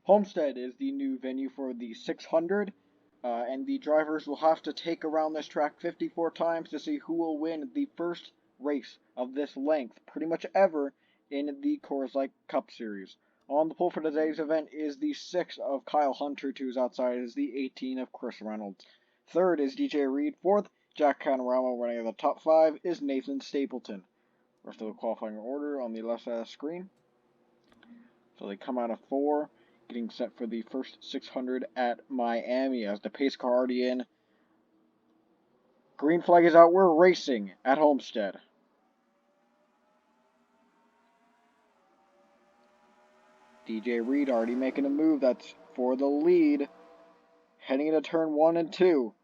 Homestead is the new venue for the 600, and the drivers will have to take around this track 54 times to see who will win the first race of this length, pretty much ever, in the Coors Light Cup Series. On the pole for today's event is the 6 of Kyle Hunter, to his outside is the 18 of Chris Reynolds. Third is DJ Reed. Fourth, Jack Canorama. Running in the top 5 is Nathan Stapleton. Rest of the qualifying order on the left side of the screen. So they come out of 4, getting set for the first 600 at Miami as the pace car already in. Green flag is out. We're racing at Homestead. DJ Reed already making a move. That's for the lead. Heading into turn 1 and 2.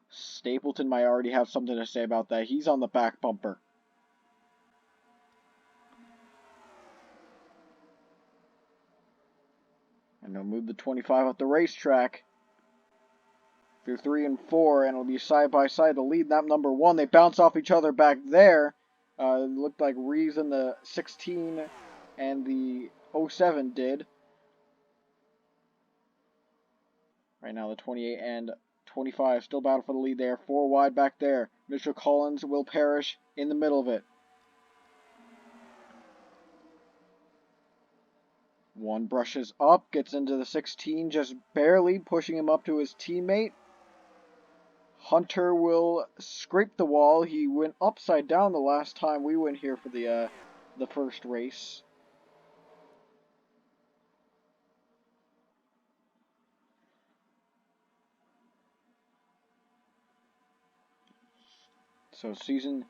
Stapleton might already have something to say about that. He's on the back bumper. And they'll move the 25 up the racetrack through 3 and 4, and it'll be side by side. The lead lap number 1. They bounce off each other back there. It looked like Reeves in the 16 and the 07 did. Right now the 28 and 25 still battle for the lead there. 4 wide back there. Mitchell Collins, Will Parrish in the middle of it. One brushes up, gets into the 16, just barely pushing him up to his teammate. Hunter will scrape the wall. He went upside down the last time we went here for the first race. So season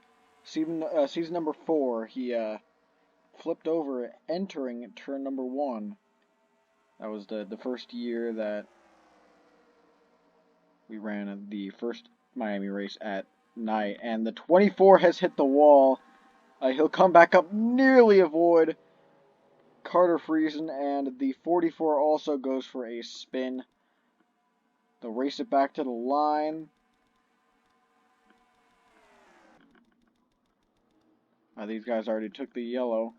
number 4, he flipped over entering turn number 1. That was the first year that we ran the first Miami race at night, and the 24 has hit the wall. He'll come back up, nearly avoid Carter Friesen, and the 44 also goes for a spin. They'll race it back to the line. These guys already took the yellow.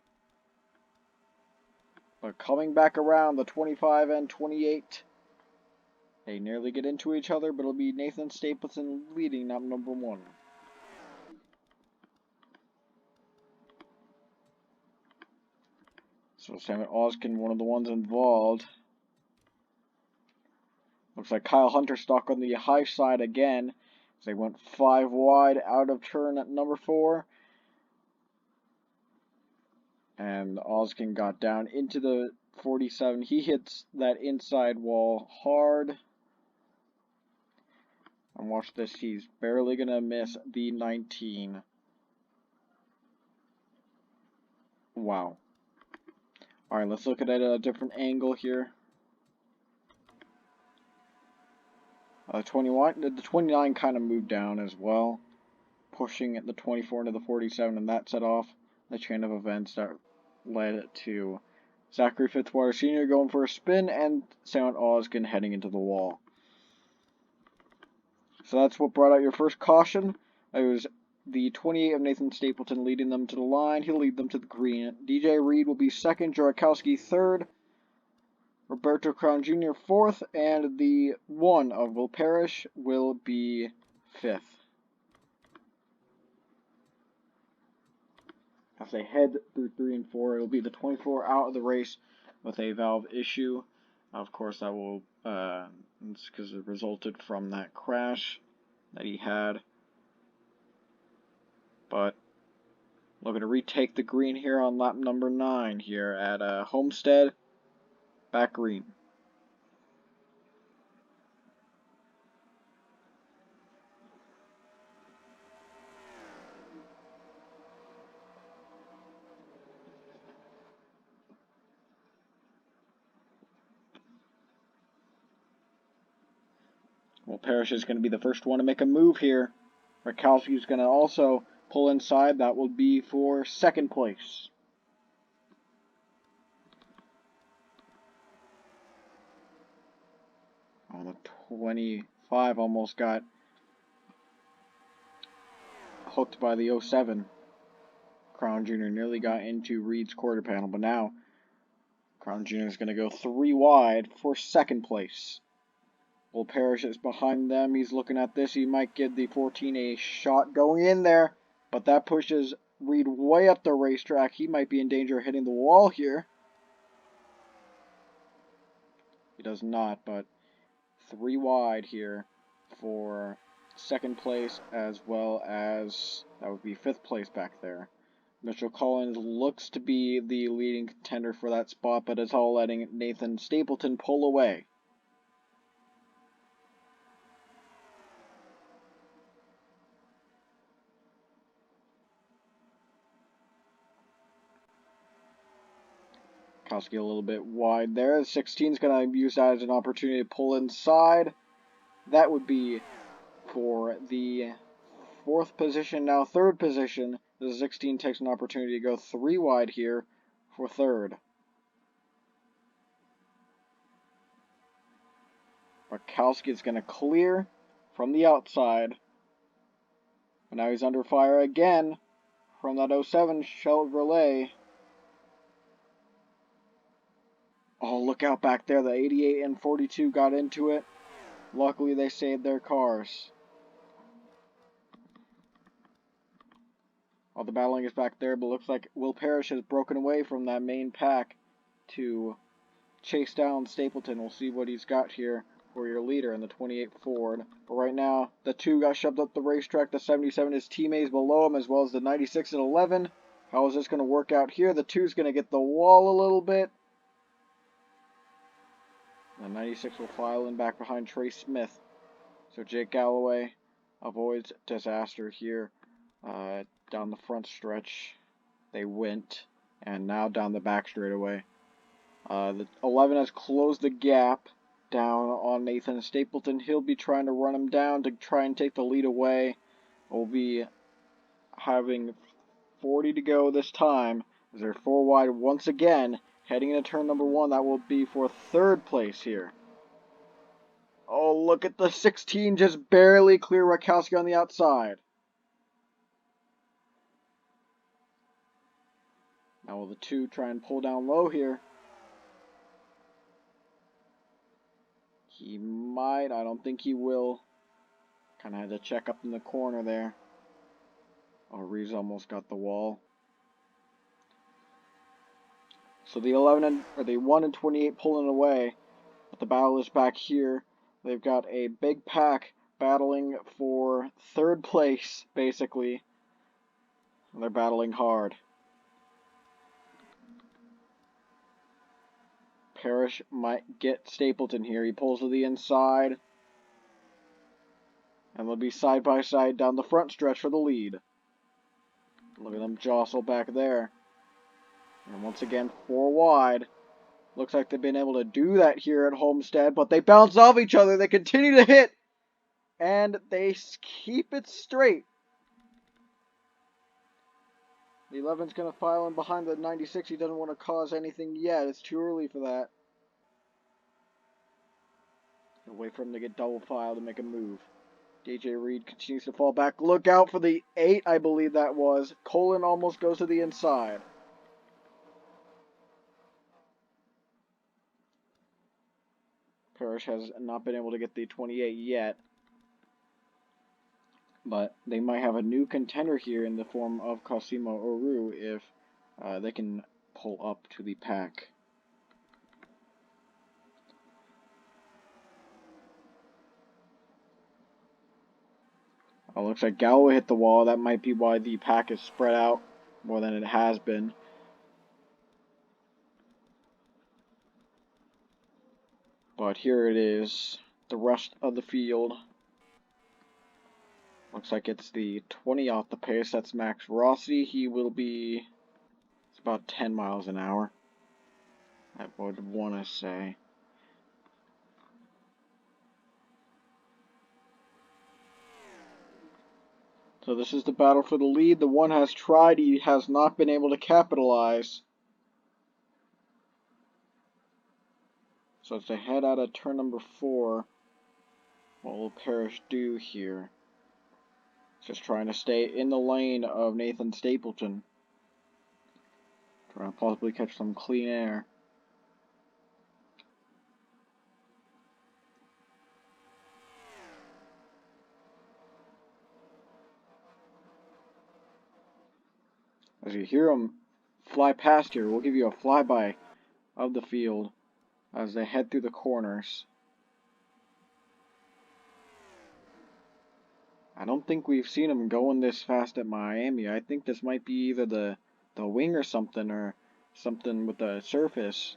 But coming back around, the 25 and 28. They nearly get into each other, but it'll be Nathan Stapleton leading lap number 1. So Sam Oskin, one of the ones involved. Looks like Kyle Hunter stuck on the high side again. They went 5 wide out of turn at number 4. And Oskin got down into the 47. He hits that inside wall hard. And watch this, he's barely going to miss the 19. Wow. Alright, let's look at it at a different angle here. the 29 kind of moved down as well, pushing the 24 into the 47, and that set off the chain of events that led to Zachary Fitzwater Sr. going for a spin and Sam Oskin heading into the wall. So that's what brought out your first caution. It was the 28 of Nathan Stapleton leading them to the line. He'll lead them to the green. DJ Reed will be second, Jorakowski third, Roberto Crown Jr. fourth, and the 1 of Will Parrish will be fifth. As they head through 3 and 4, it'll be the 24 out of the race with a valve issue. Of course, that will, it's because it resulted from that crash that he had. But looking to retake the green here on lap number 9 here at Homestead. Back green. Well, Parrish is going to be the first one to make a move here. Rakowski is going to also pull inside. That will be for second place. On the 25 almost got hooked by the 07. Crown Jr. nearly got into Reed's quarter panel, but now Crown Jr. is going to go 3 wide for second place. Will Parrish is behind them. He's looking at this. He might give the 14 a shot going in there, but that pushes Reed way up the racetrack. He might be in danger of hitting the wall here. He does not, but 3 wide here for second place, as well as that would be 5th place back there. Mitchell Collins looks to be the leading contender for that spot, but it's all letting Nathan Stapleton pull away. Kowski a little bit wide there. 16 is going to use that as an opportunity to pull inside. That would be for the 4th position, now 3rd position. The 16 takes an opportunity to go 3 wide here for 3rd. Barkowski is going to clear from the outside. But now he's under fire again from that 07 Chevrolet. Oh, look out back there. The 88 and 42 got into it. Luckily, they saved their cars. All the battling is back there, but looks like Will Parrish has broken away from that main pack to chase down Stapleton. We'll see what he's got here for your leader in the 28 Ford. But right now, the 2 got shoved up the racetrack. The 77, his teammates below him, as well as the 96 and 11. How is this going to work out here? The 2 is going to get the wall a little bit. The 96 will file in back behind Trey Smith. So Jake Galloway avoids disaster here. Down the front stretch they went, and now down the back straightaway. The 11 has closed the gap down on Nathan Stapleton. He'll be trying to run him down to try and take the lead away. We'll be having 40 to go this time as they're 4 wide once again. Heading into turn number 1, that will be for 3rd place here. Oh, look at the 16 just barely clear Rakowski on the outside. Now will the 2 try and pull down low here? He might. I don't think he will. Kind of had to check up in the corner there. Oh, Reeves almost got the wall. So the 1 and 28 pulling away, but the battle is back here. They've got a big pack battling for 3rd place, basically. And they're battling hard. Parrish might get Stapleton here. He pulls to the inside. And they'll be side by side down the front stretch for the lead. Look at them jostle back there. And once again, 4 wide. Looks like they've been able to do that here at Homestead, but they bounce off each other. They continue to hit, and they keep it straight. The 11's going to file in behind the 96. He doesn't want to cause anything yet. It's too early for that. Wait for him to get double file to make a move. DJ Reed continues to fall back. Look out for the 8, I believe that was. Colin almost goes to the inside. Parrish has not been able to get the 28 yet. But they might have a new contender here in the form of Cosimo Oru if they can pull up to the pack. Oh, looks like Galloway hit the wall. That might be why the pack is spread out more than it has been. But here it is, the rest of the field. Looks like it's the 20 off the pace. That's Max Rossi. He will be, it's about 10 miles an hour, I would want to say. So this is the battle for the lead. The 1 has tried. He has not been able to capitalize. So to head out of turn number 4, what will Parrish do here? Just trying to stay in the lane of Nathan Stapleton. Trying to possibly catch some clean air. you hear them fly past here. We'll give you a flyby of the field as they head through the corners. I don't think we've seen them going this fast at Miami. I think this might be either the wing or something with the surface.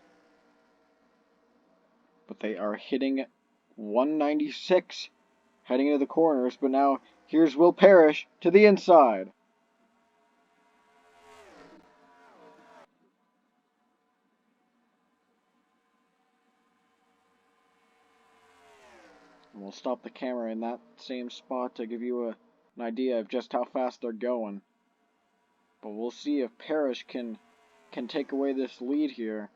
But they are hitting 196 heading into the corners. But now here's Will Parrish to the inside. And we'll stop the camera in that same spot to give you an idea of just how fast they're going. But we'll see if Parrish can take away this lead here.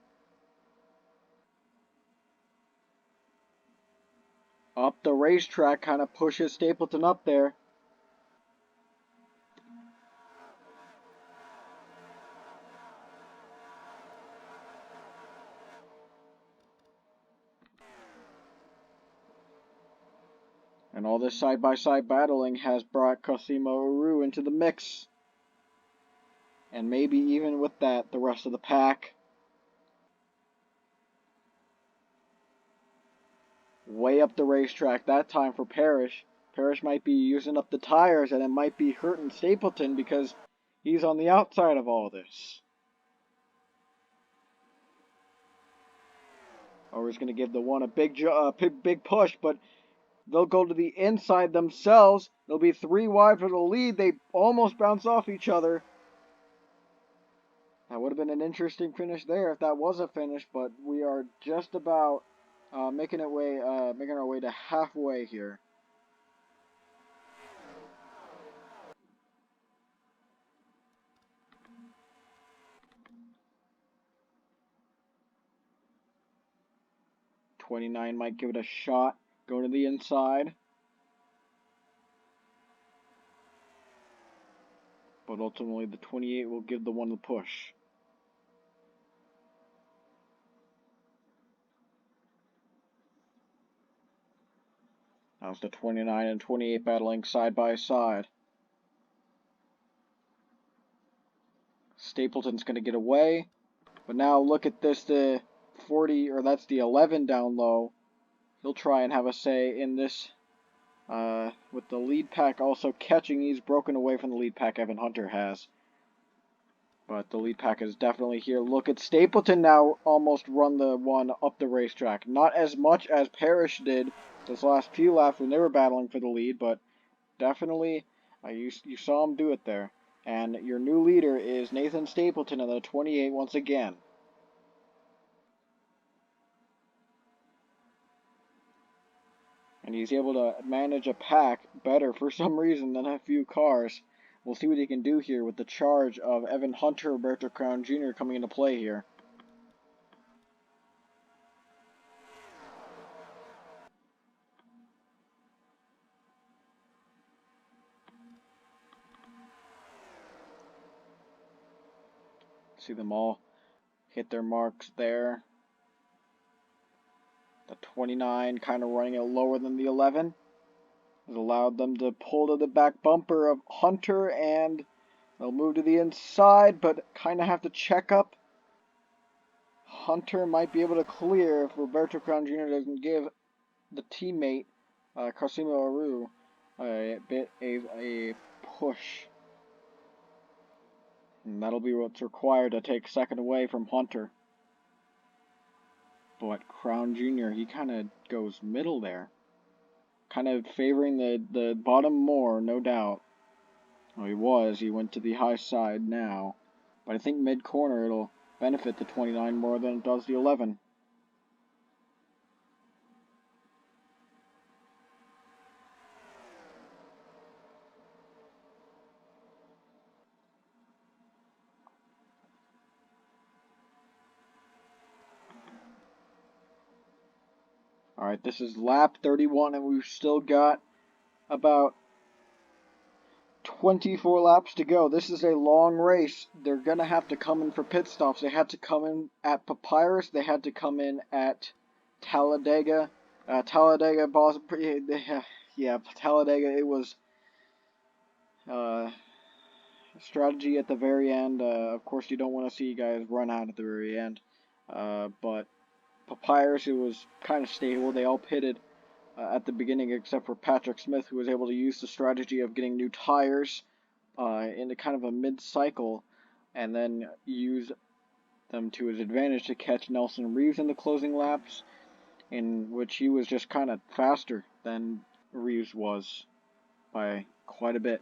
Up the racetrack, kind of pushes Stapleton up there. And all this side-by-side battling has brought Cosimo Aru into the mix. And maybe even with that, the rest of the pack. Way up the racetrack that time for Parrish. Parrish might be using up the tires, and it might be hurting Stapleton because he's on the outside of all this. Aru's going to give the one a big push, but they'll go to the inside themselves. They'll be 3 wide for the lead. They almost bounce off each other. That would have been an interesting finish there if that was a finish, but we are just about making our way to halfway here. '29 might give it a shot. Go to the inside. But ultimately the 28 will give the one the push. Now it's the 29 and 28 battling side by side. Stapleton's going to get away. But now look at this, the 40, or that's the 11 down low. He'll try and have a say in this. With the lead pack also catching, he's broken away from the lead pack Evan Hunter has. But the lead pack is definitely here. Look at Stapleton now almost run the one up the racetrack. Not as much as Parrish did this last few laps when they were battling for the lead, but definitely you saw him do it there. And your new leader is Nathan Stapleton in the 28 once again. And he's able to manage a pack better for some reason than a few cars. We'll see what he can do here with the charge of Evan Hunter, Roberto Crown Jr. coming into play here. See them all hit their marks there. The 29 kind of running it lower than the 11 has allowed them to pull to the back bumper of Hunter, and they'll move to the inside, but kind of have to check up. Hunter might be able to clear if Roberto Crown Jr. doesn't give the teammate, Cosimo Aru, a push. And that'll be what's required to take second away from Hunter. But Crown Jr., he kind of goes middle there. Kind of favoring the bottom more, no doubt. Well, he went to the high side now. But I think mid-corner it'll benefit the 29 more than it does the 11. Alright, this is lap 31, and we've still got about 24 laps to go. This is a long race. They're going to have to come in for pit stops. They had to come in at Papyrus. They had to come in at Talladega. Talladega, yeah, Talladega, it was strategy at the very end. Of course, you don't want to see guys run out at the very end. But Papyrus, it was kind of stable. They all pitted at the beginning except for Patrick Smith, who was able to use the strategy of getting new tires into kind of a mid-cycle and then use them to his advantage to catch Nelson Reeves in the closing laps, in which he was just kind of faster than Reeves was by quite a bit.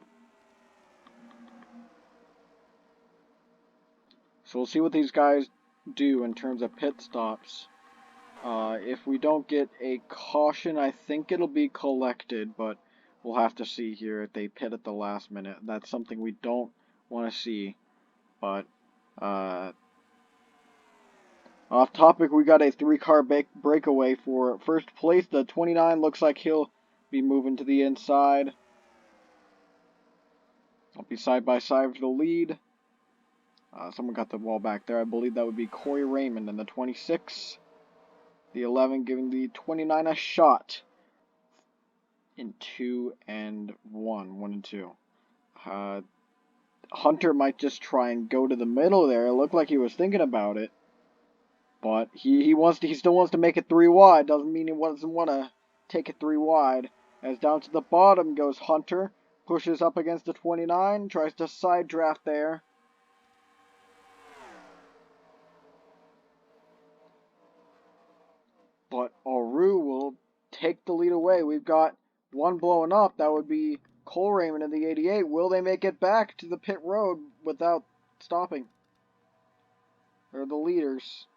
So we'll see what these guys do in terms of pit stops. If we don't get a caution, I think it'll be collected, but we'll have to see here if they pit at the last minute. That's something we don't want to see. But off topic, we got a 3-car breakaway for first place. The 29 looks like he'll be moving to the inside. I'll be side by side for the lead. Someone got the wall back there. I believe that would be Corey Raymond in the 26. The 11 giving the 29 a shot in 2 and 1. 1 and 2. Hunter might just try and go to the middle there. It looked like he was thinking about it. But he still wants to make it 3 wide. Doesn't mean he doesn't want to take it 3 wide. As down to the bottom goes Hunter. Pushes up against the 29. Tries to side draft there. But Aru will take the lead away. We've got one blowing up. That would be Cole Raymond in the 88. Will they make it back to the pit road without stopping? They're the leaders.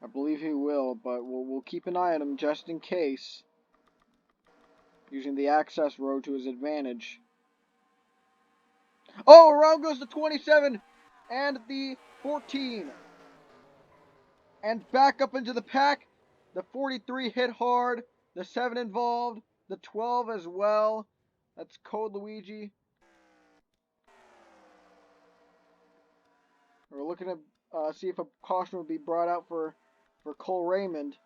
I believe he will, but we'll keep an eye on him just in case. Using the access road to his advantage. Oh, around goes the 27 and the 14. And back up into the pack. The 43 hit hard. The 7 involved. The 12 as well. That's Code Luigi. We're looking to see if a caution will be brought out for Cole Raymond.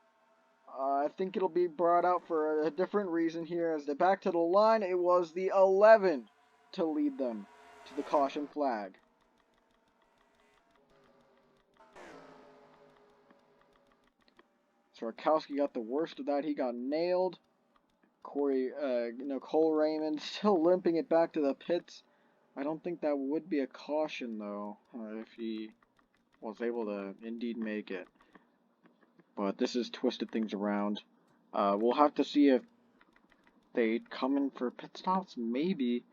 I think it'll be brought out for a different reason here. As they back to the line, it was the 11 to lead them to the caution flag. So Rakowski got the worst of that. He got nailed. Cole Raymond still limping it back to the pits. I don't think that would be a caution, though, if he was able to indeed make it. But this has twisted things around. We'll have to see if they come in for pit stops, maybe.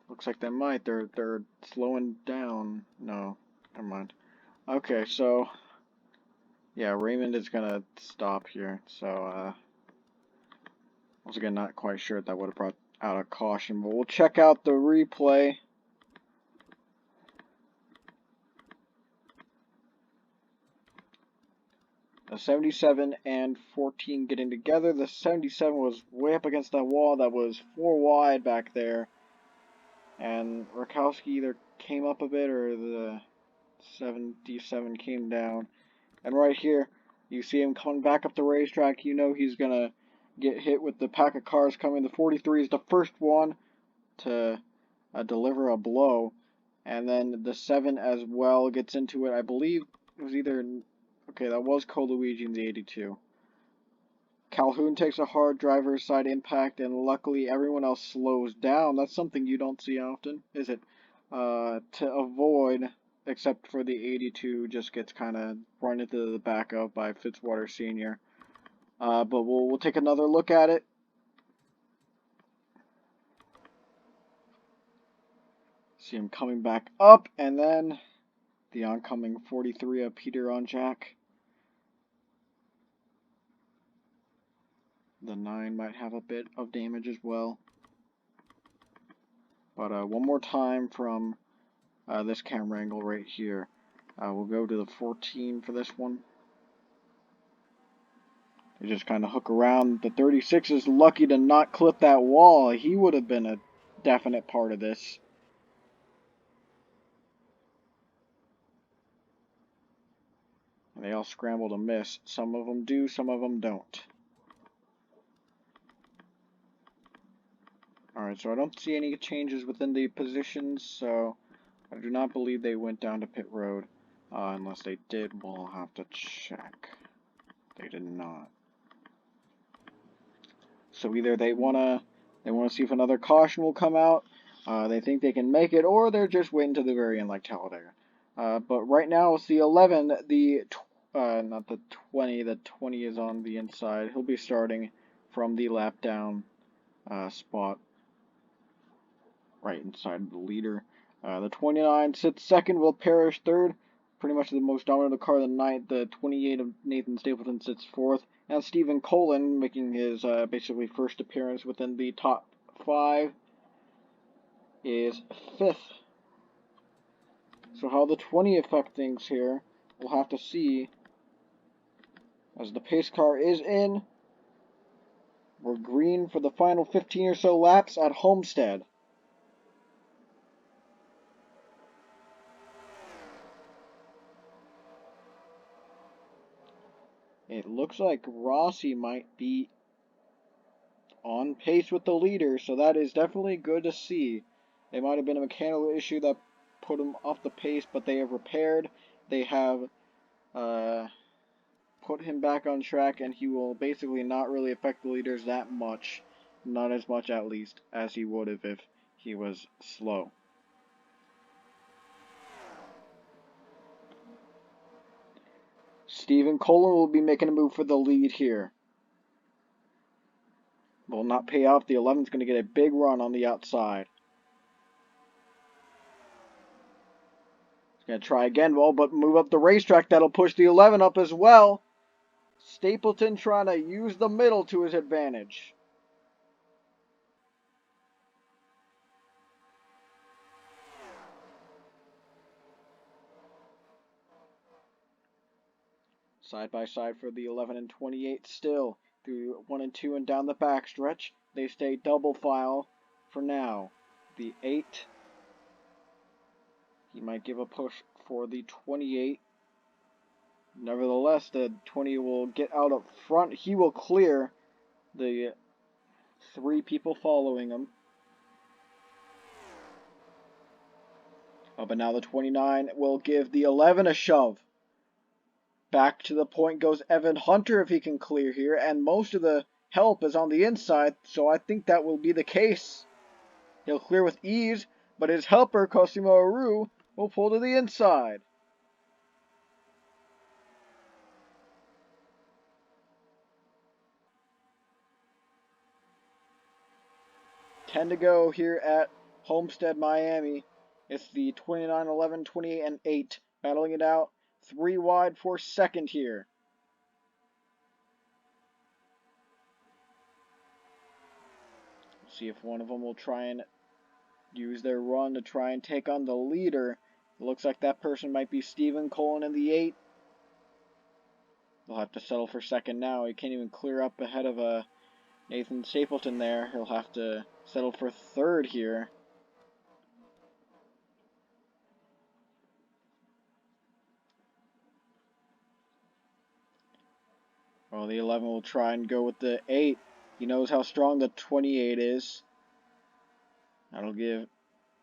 Looks like they might. They're slowing down. No, never mind. Okay, so yeah, Raymond is gonna stop here. So once again, not quite sure if that would have brought out a caution, but we'll check out the replay. The 77 and 14 getting together. The 77 was way up against that wall that was 4 wide back there. And Rakowski either came up a bit or the 77 came down. And right here, you see him coming back up the racetrack. You know he's going to get hit with the pack of cars coming. The 43 is the first one to deliver a blow. And then the 7 as well gets into it. I believe it was either... Okay, that was Coluigi in the 82. Calhoun takes a hard driver's side impact, and luckily everyone else slows down. That's something you don't see often, is it? To avoid, except for the 82, just gets kind of run into the back of by Fitzwater Sr. But we'll take another look at it. See him coming back up, and then the oncoming 43 of Peter Onjak. The 9 might have a bit of damage as well. But one more time from this camera angle right here. We'll go to the 14 for this one. They just kind of hook around. The 36 is lucky to not clip that wall. He would have been a definite part of this. And they all scramble to miss. Some of them do, some of them don't. Alright, so I don't see any changes within the positions, so I do not believe they went down to pit road. Unless they did, we'll have to check. They did not. So either they wanna see if another caution will come out, they think they can make it, or they're just waiting to the very end like Talladega. But right now it's the 11, not the 20. The 20 is on the inside. He'll be starting from the lap down spot right inside of the leader. The 29 sits second, will Parrish third. Pretty much the most dominant of the car of the night. The 28 of Nathan Stapleton sits fourth. And Stephen Colin, making his basically first appearance within the top 5, is fifth. So how the 20 affect things here, we'll have to see. As the pace car is in, we're green for the final 15 or so laps at Homestead. It looks like Rossi might be on pace with the leader, so that is definitely good to see. It might have been a mechanical issue that put him off the pace, but they have repaired. They have put him back on track, and he will basically not really affect the leaders that much. Not as much, at least, as he would have if he was slow. Stephen Colin will be making a move for the lead here. Will not pay off. The 11's going to get a big run on the outside. He's going to try again, well, but move up the racetrack. That'll push the 11 up as well. Stapleton trying to use the middle to his advantage. Side by side for the 11 and 28 still. Through 1 and 2 and down the backstretch. They stay double file for now. The 8, he might give a push for the 28. Nevertheless, the 20 will get out up front. He will clear the 3 people following him. Oh, but now the 29 will give the 11 a shove. Back to the point goes Evan Hunter if he can clear here, and most of the help is on the inside, so I think that will be the case. He'll clear with ease, but his helper, Cosimo Aru, will pull to the inside. Ten to go here at Homestead, Miami. It's the 29, 11, 28, and 8 battling it out. 3 wide for second here. See if one of them will try and use their run to try and take on the leader. It looks like that person might be Stephen Colin in the 8. They'll have to settle for second now. He can't even clear up ahead of Nathan Stapleton there. He'll have to settle for third here. Well, the 11 will try and go with the 8. He knows how strong the 28 is. That'll give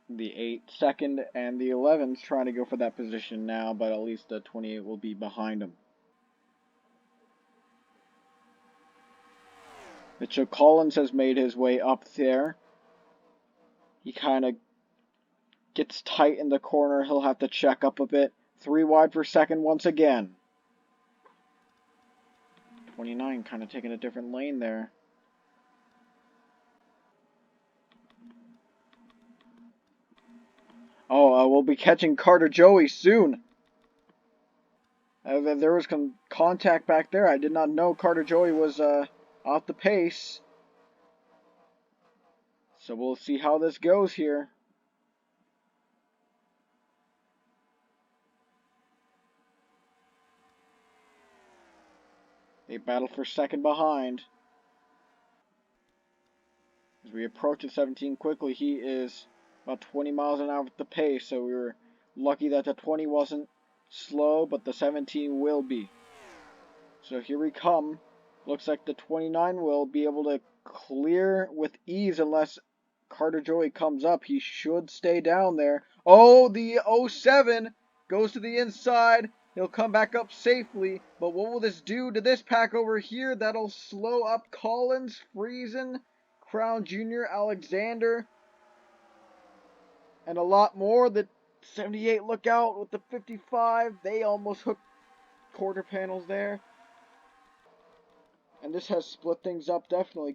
the 8 second, and the 11's trying to go for that position now, but at least the 28 will be behind him. Mitchell Collins has made his way up there. He kind of gets tight in the corner. He'll have to check up a bit. 3 wide for second once again. 29 kind of taking a different lane there. Oh, we'll be catching Carter Joey soon. There was some contact back there. I did not know Carter Joey was off the pace. So we'll see how this goes here. They battle for second behind. As we approach the 17 quickly, he is about 20 miles an hour with the pace, so we were lucky that the 20 wasn't slow, but the 17 will be. So here we come. Looks like the 29 will be able to clear with ease unless Carter Joey comes up. He should stay down there. Oh, the 07 goes to the inside. He'll come back up safely. But what will this do to this pack over here? That'll slow up Collins, Friesen, Crown Jr., Alexander, and a lot more. The 78 look out with the 55. They almost hooked quarter panels there. And this has split things up definitely.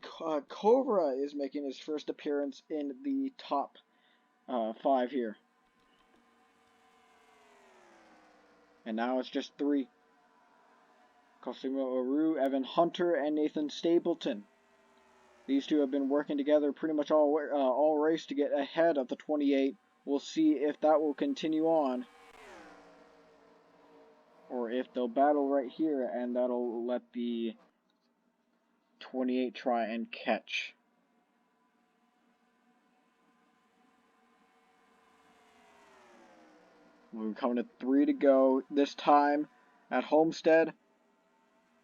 Cobra is making his first appearance in the top 5 here. And now it's just 3. Cosimo Aru, Evan Hunter, and Nathan Stapleton. These two have been working together pretty much all race to get ahead of the 28. We'll see if that will continue on, or if they'll battle right here and that'll let the 28 try and catch. We're coming to 3 to go. This time at Homestead,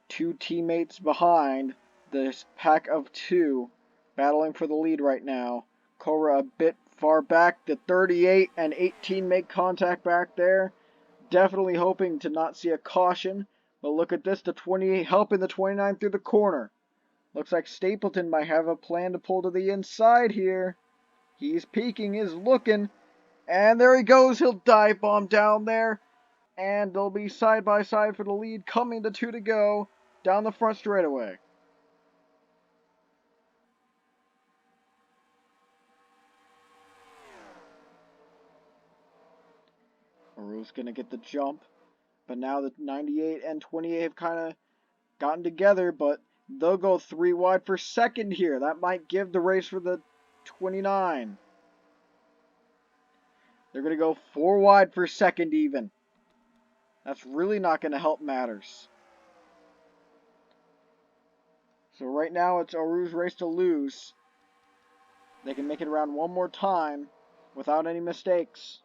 2 teammates behind. This pack of 2 battling for the lead right now. Cobra a bit far back. The 38 and 18 make contact back there. Definitely hoping to not see a caution. But look at this, the 28 helping the 29 through the corner. Looks like Stapleton might have a plan to pull to the inside here. He's peeking, he's looking. And there he goes, he'll dive bomb down there. And they'll be side by side for the lead, coming to 2 to go down the front straightaway. Aru's going to get the jump. But now the 98 and 28 have kind of gotten together, but they'll go 3 wide for second here. That might give the race for the 29. They're going to go 4 wide for second even. That's really not going to help matters. So right now it's Aru's race to lose. They can make it around one more time without any mistakes.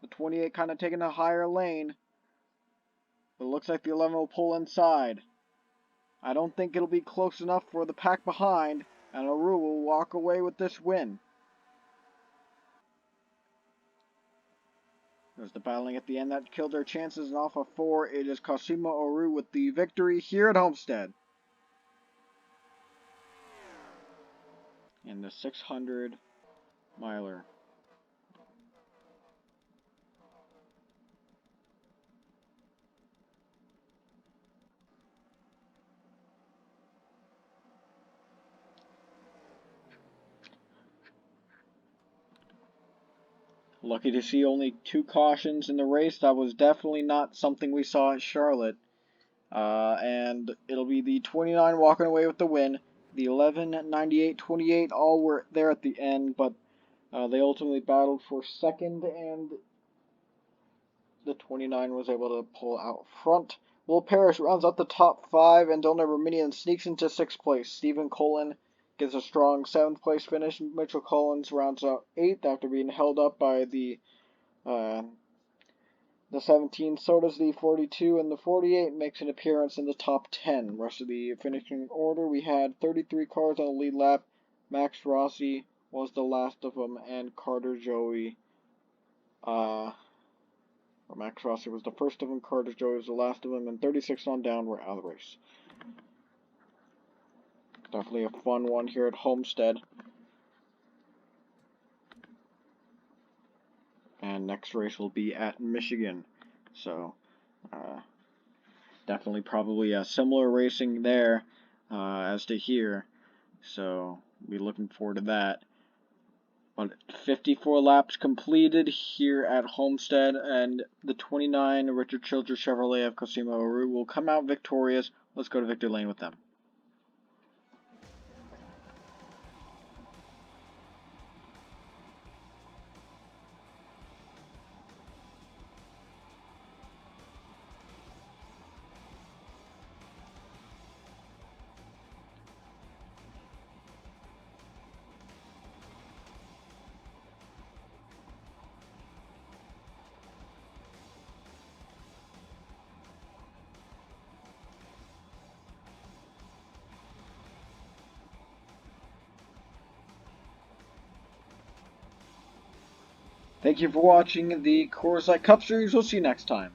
The 28 kind of taking a higher lane. But it looks like the 11 will pull inside. I don't think it'll be close enough for the pack behind, and Aru will walk away with this win. There's the battling at the end that killed their chances, and off of 4, it is Cosimo Aru with the victory here at Homestead. In the 600 miler. Lucky to see only 2 cautions in the race. That was definitely not something we saw at Charlotte. And it'll be the 29 walking away with the win. The 11, 98, 28 all were there at the end, but they ultimately battled for second, and the 29 was able to pull out front. Will Parrish rounds out the top 5, and Donor Romanian sneaks into 6th place. Stephen Colin gets a strong 7th place finish. Mitchell Collins rounds out 8th after being held up by the 17. So does the 42, and the 48 makes an appearance in the top 10. Rest of the finishing order, we had 33 cars on the lead lap. Max Rossi was the last of them, and Carter Joey, or Max Rossi was the first of them, Carter Joey was the last of them, and 36 on down were out of the race. Definitely a fun one here at Homestead. And next race will be at Michigan. So, definitely probably a similar racing there as to here. So, be looking forward to that. But 54 laps completed here at Homestead, and the 29 Richard Childress Chevrolet of Cosimo Aru will come out victorious. Let's go to Victor Lane with them. Thank you for watching the Coors Light Cup Series. We'll see you next time.